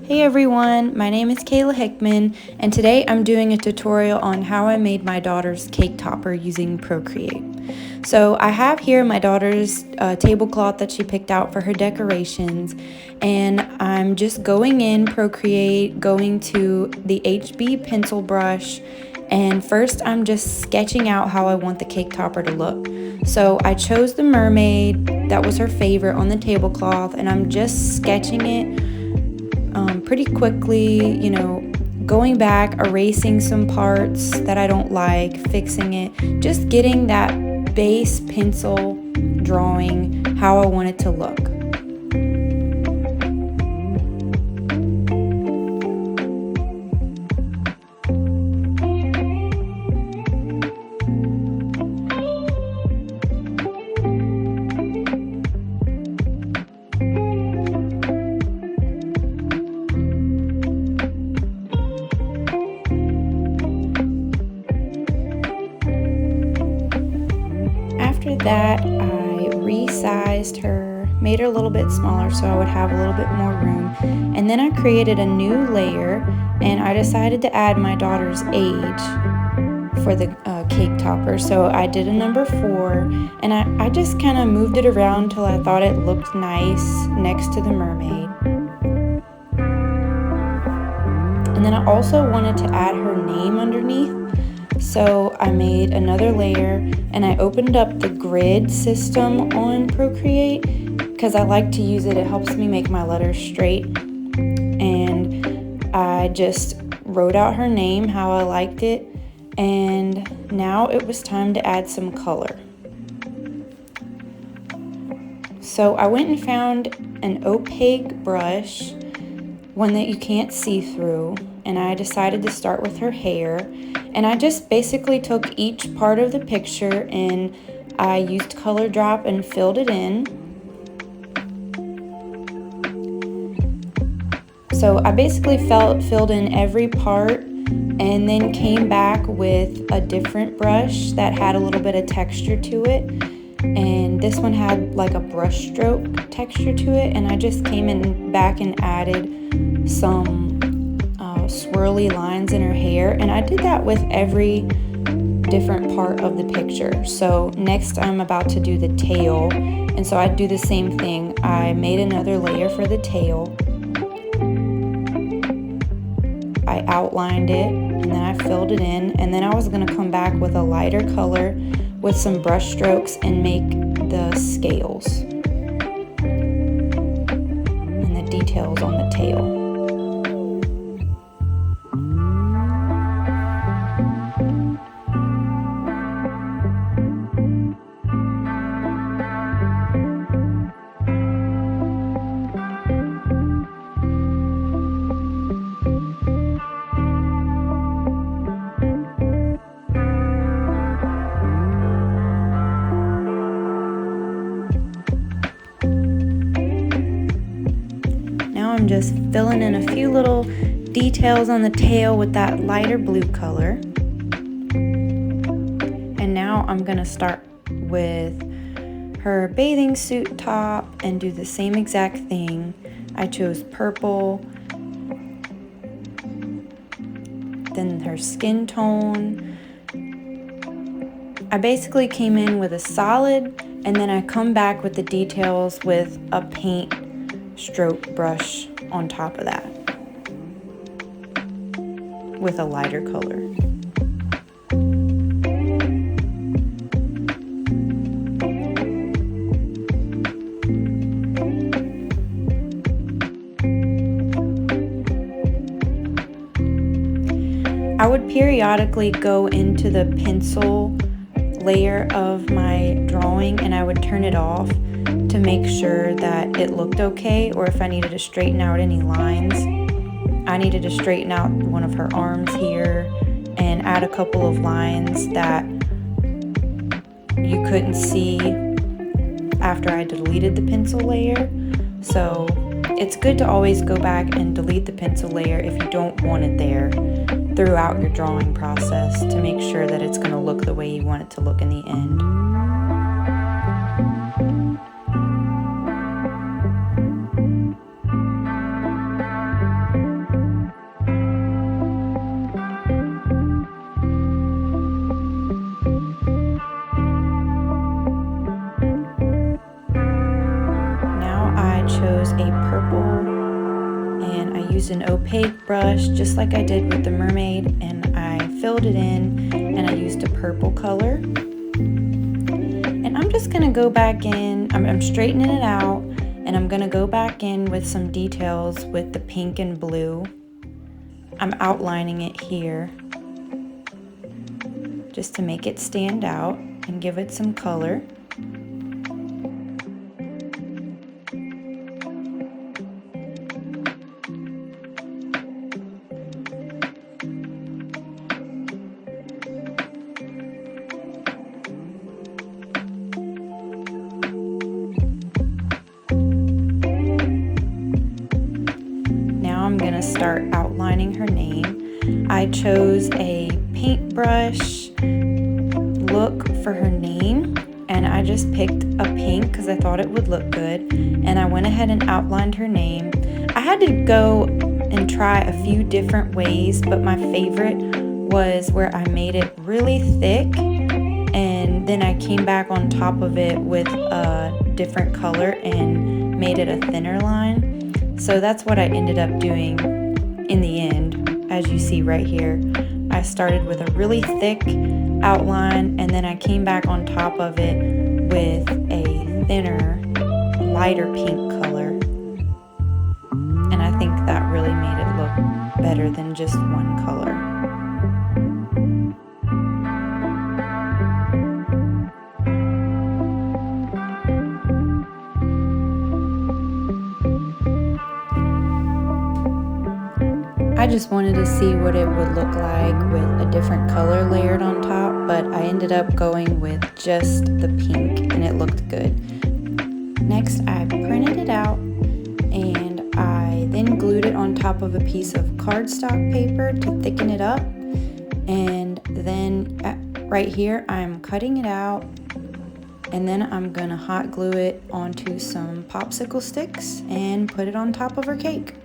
Hey everyone, my name is Kayla Hickman, and today I'm doing a tutorial on how I made my daughter's cake topper using Procreate. So I have here my daughter's tablecloth that she picked out for her decorations, and I'm just going in Procreate, going to the HB pencil brush, and first I'm just sketching out how I want the cake topper to look. So I chose the mermaid, that was her favorite on the tablecloth, and I'm just sketching it pretty quickly, going back, erasing some parts that I don't like, fixing it, just getting that base pencil drawing how I want it to look. After that, I resized her, made her a little bit smaller so I would have a little bit more room. And then I created a new layer, and I decided to add my daughter's age for the cake topper. So I did a number 4, and I just kind of moved it around till I thought it looked nice next to the mermaid. And then I also wanted to add her name underneath. So I made another layer, and I opened up the grid system on Procreate because I like to use it. It helps me make my letters straight. And I just wrote out her name how I liked it, and now it was time to add some color. So I went and found an opaque brush, one that you can't see through, and I decided to start with her hair. And I just basically took each part of the picture and I used color drop and filled it in. So I basically filled in every part and then came back with a different brush that had a little bit of texture to it. And this one had like a brush stroke texture to it, and I just came back and added some swirly lines in her hair, and I did that with every different part of the picture. So next I'm about to do the tail, and so I do the same thing. I made another layer for the tail. I outlined it and then I filled it in, and then I was going to come back with a lighter color with some brush strokes and make the scales and the details on the tail. I'm just filling in a few little details on the tail with that lighter blue color. And now I'm going to start with her bathing suit top and do the same exact thing. I chose purple, then her skin tone. I basically came in with a solid, and then I come back with the details with a paint stroke brush on top of that with a lighter color. I would periodically go into the pencil layer of my drawing and I would turn it off to make sure that it looked okay, or if I needed to straighten out any lines. I needed to straighten out one of her arms here and add a couple of lines that you couldn't see after I deleted the pencil layer. So it's good to always go back and delete the pencil layer if you don't want it there throughout your drawing process to make sure that it's going to look the way you want it to look in the end. used an opaque brush just like I did with the mermaid, and I filled it in, and I used a purple color. And I'm just gonna go back in, I'm straightening it out, and I'm gonna go back in with some details with the pink and blue. I'm outlining it here just to make it stand out and give it some color. I'm gonna start outlining her name. I chose a paintbrush look for her name, and I just picked a pink because I thought it would look good, and I went ahead and outlined her name. I had to go and try a few different ways, but my favorite was where I made it really thick, and then I came back on top of it with a different color and made it a thinner line. So that's what I ended up doing in the end, as you see right here. I started with a really thick outline, and then I came back on top of it with a thinner, lighter pink color. And I think that really made it look better than just one color. I just wanted to see what it would look like with a different color layered on top, but I ended up going with just the pink, and it looked good. Next, I printed it out, and I then glued it on top of a piece of cardstock paper to thicken it up. And then right here, I'm cutting it out, and then I'm gonna hot glue it onto some popsicle sticks and put it on top of her cake.